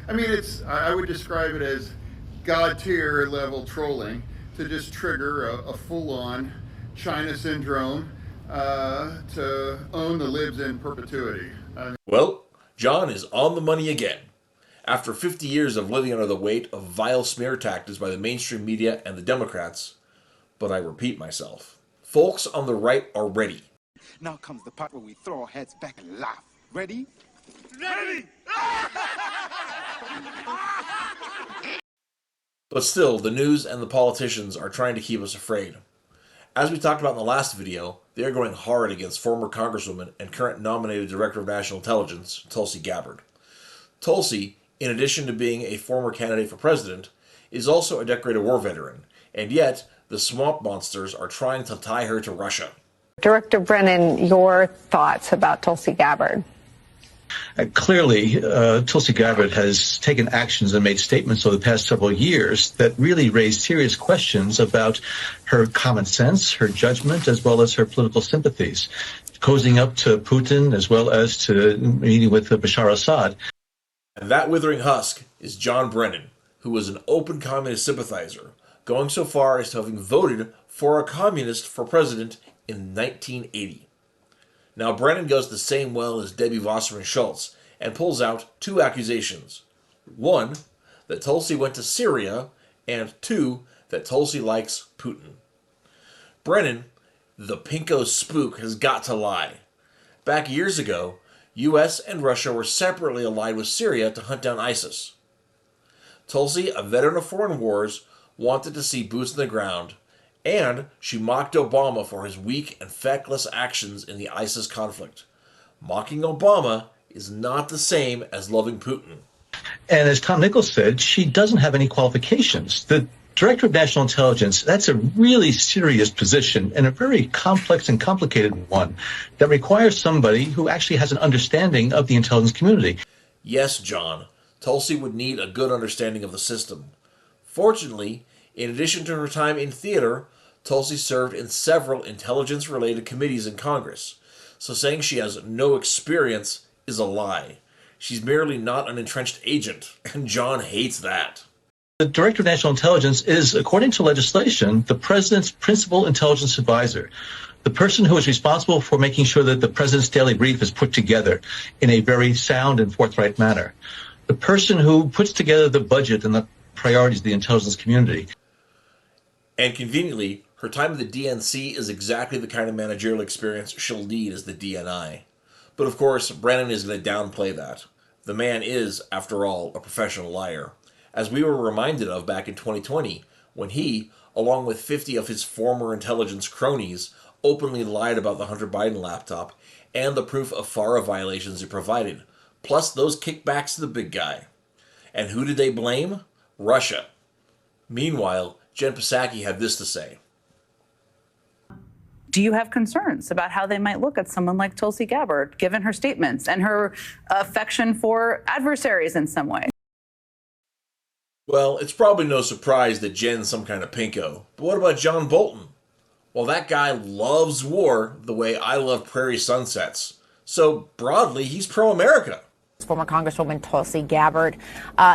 I mean, I would describe it as God tier level trolling to just trigger a full-on China syndrome to own the libs in perpetuity. Well, John is on the money again. After 50 years of living under the weight of vile smear tactics by the mainstream media and the Democrats, but I repeat myself, folks on the right are ready. Now comes the part where we throw our heads back and laugh. Ready? Ready! But still, the news and the politicians are trying to keep us afraid. As we talked about in the last video, they are going hard against former Congresswoman and current nominated Director of National Intelligence, Tulsi Gabbard. Tulsi, in addition to being a former candidate for president, is also a decorated war veteran, and yet the swamp monsters are trying to tie her to Russia. Director Brennan, your thoughts about Tulsi Gabbard? Clearly, Tulsi Gabbard has taken actions and made statements over the past several years that really raise serious questions about her common sense, her judgment, as well as her political sympathies, cozying up to Putin as well as to meeting with Bashar Assad. And that withering husk is Johns Brennan, who was an open communist sympathizer, going so far as to having voted for a communist for president in 1980. Now, Brennan goes the same well as Debbie Wasserman Schultz and pulls out two accusations. One, that Tulsi went to Syria, and two, that Tulsi likes Putin. Brennan, the pinko spook, has got to lie. Back years ago, U.S. and Russia were separately allied with Syria to hunt down ISIS. Tulsi, a veteran of foreign wars, wanted to see boots on the ground, and she mocked Obama for his weak and feckless actions in the ISIS conflict. Mocking Obama is not the same as loving Putin. And as Tom Nichols said, she doesn't have any qualifications. The Director of National Intelligence, that's a really serious position and a very complex and complicated one that requires somebody who actually has an understanding of the intelligence community. Yes, John, Tulsi would need a good understanding of the system. Fortunately, in addition to her time in theater, Tulsi served in several intelligence-related committees in Congress, so saying she has no experience is a lie. She's merely not an entrenched agent, and John hates that. The Director of National Intelligence is, according to legislation, the President's principal intelligence advisor, the person who is responsible for making sure that the President's daily brief is put together in a very sound and forthright manner, the person who puts together the budget and the priorities of the intelligence community. And conveniently, her time at the DNC is exactly the kind of managerial experience she'll need as the DNI. But of course, Brennan is going to downplay that. The man is, after all, a professional liar, as we were reminded of back in 2020, when he, along with 50 of his former intelligence cronies, openly lied about the Hunter Biden laptop and the proof of FARA violations he provided, plus those kickbacks to the big guy. And who did they blame? Russia. Meanwhile, Jen Psaki had this to say. Do you have concerns about how they might look at someone like Tulsi Gabbard, given her statements and her affection for adversaries in some way? Well, it's probably no surprise that Jen's some kind of pinko. But what about John Bolton? Well, that guy loves war the way I love prairie sunsets. So, broadly, he's pro-America. Former Congresswoman Tulsi Gabbard,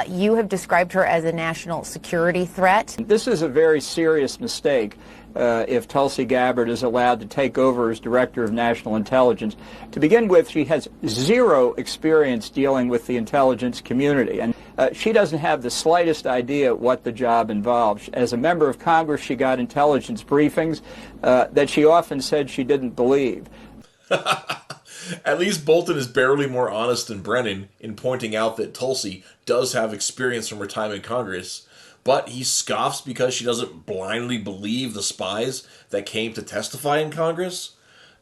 you have described her as a national security threat. This is a very serious mistake if Tulsi Gabbard is allowed to take over as Director of National Intelligence. To begin with, she has zero experience dealing with the intelligence community, and she doesn't have the slightest idea what the job involves. As a member of Congress, she got intelligence briefings that she often said she didn't believe. At least Bolton is barely more honest than Brennan in pointing out that Tulsi does have experience from her time in Congress, but he scoffs because she doesn't blindly believe the spies that came to testify in Congress.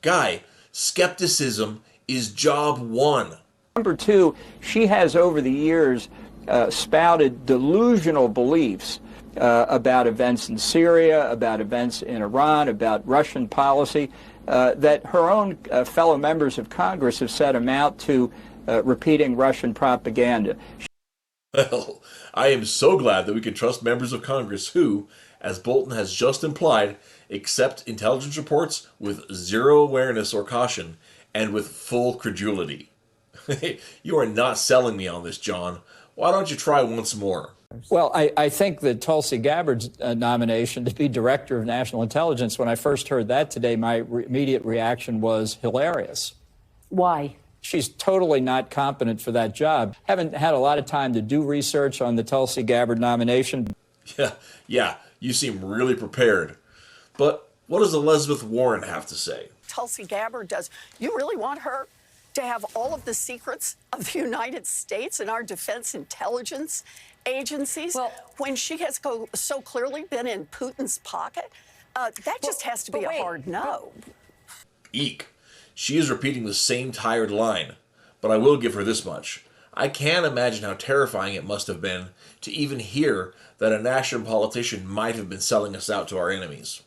Guy, skepticism is job one. Number two, she has over the years spouted delusional beliefs about events in Syria, about events in Iran, about Russian policy, that her own fellow members of Congress have said amount to repeating Russian propaganda. Well, I am so glad that we can trust members of Congress who, as Bolton has just implied, accept intelligence reports with zero awareness or caution and with full credulity. You are not selling me on this, John. Why don't you try once more? Well, I think that Tulsi Gabbard's nomination to be Director of National Intelligence, when I first heard that today, my immediate reaction was hilarious. Why? She's totally not competent for that job. Haven't had a lot of time to do research on the Tulsi Gabbard nomination. Yeah, you seem really prepared. But what does Elizabeth Warren have to say? Tulsi Gabbard does. You really want her to have all of the secrets of the United States and our defense intelligence agencies when she has so clearly been in Putin's pocket? That just has to be a hard no. Eek. She is repeating the same tired line. But I will give her this much. I can't imagine how terrifying it must have been to even hear that a national politician might have been selling us out to our enemies.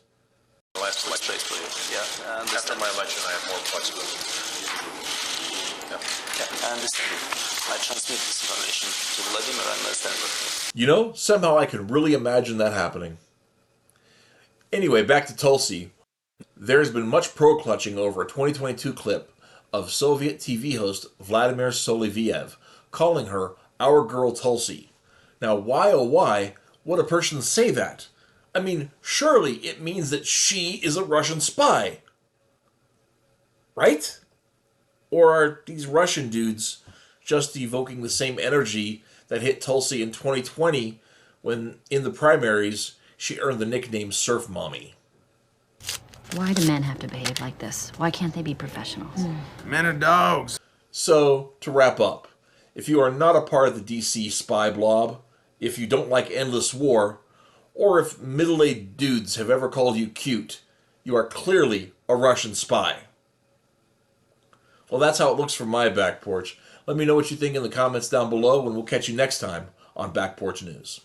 Last space, please. Yeah. After my election, I have more flexibility. Yeah, I understand. I transmit this information to Vladimir and stand with me. You know, somehow I can really imagine that happening. Anyway, back to Tulsi. There's been much pro-clutching over a 2022 clip of Soviet TV host Vladimir Soloviev calling her our girl Tulsi. Now, why oh why would a person say that? I mean, surely it means that she is a Russian spy. Right? Or are these Russian dudes just evoking the same energy that hit Tulsi in 2020 when, in the primaries, she earned the nickname Surf Mommy? Why do men have to behave like this? Why can't they be professionals? Men are dogs. So, to wrap up, if you are not a part of the DC spy blob, if you don't like endless war, or if middle-aged dudes have ever called you cute, you are clearly a Russian spy. Well, that's how it looks from my back porch. Let me know what you think in the comments down below, and we'll catch you next time on Back Porch News.